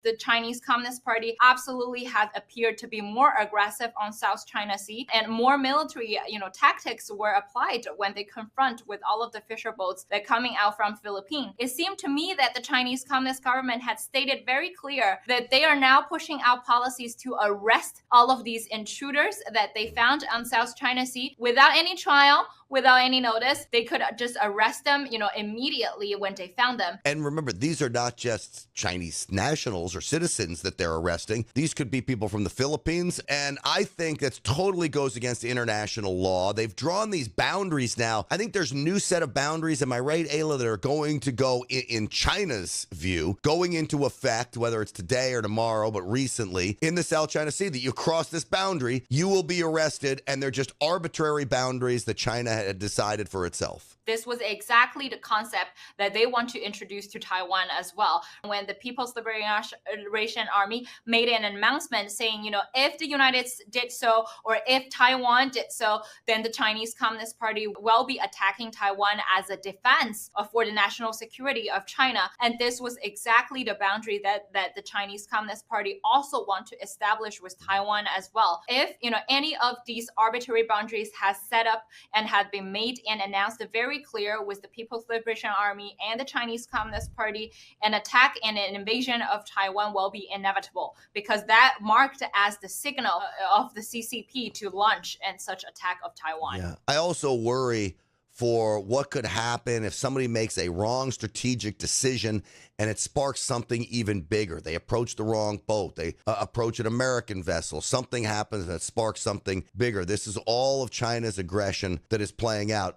the Chinese Communist Party absolutely has appeared to be more aggressive on South China Sea, and more military, tactics were applied when they confront with all of the fisher boats that coming out from Philippines. It seemed to me that the Chinese Communist government had stated very clear that they are now pushing out policies to arrest all of these intruders that they found on South China Sea without any trial, without any notice. They could just arrest them, immediately when they found them. And remember, these are not just Chinese nationals or citizens that they're arresting. These could be people from the Philippines. And I think that totally goes against international law. They've drawn these boundaries now. I think there's a new set of boundaries, am I right, Ayla, that are going to go in China's view, going into effect, whether it's today or tomorrow, but recently in the South China Sea, that you cross this boundary, you will be arrested. And they're just arbitrary boundaries that China had decided for itself. This was exactly the concept that they want to introduce to Taiwan as well. When the People's Liberation Army made an announcement saying, if the United States did so, or if Taiwan did so, then the Chinese Communist Party will be attacking Taiwan as a defense for the national security of China. And this was exactly the boundary that the Chinese Communist Party also want to establish with Taiwan as well. If, any of these arbitrary boundaries has set up and had been made and announced very clear with the People's Liberation Army and the Chinese Communist Party, an attack and an invasion of Taiwan will be inevitable, because that marked as the signal of the CCP to launch and such attack of Taiwan. Yeah. I also worry for what could happen if somebody makes a wrong strategic decision and it sparks something even bigger. They approach the wrong boat. They approach an American vessel. Something happens that sparks something bigger. This is all of China's aggression that is playing out.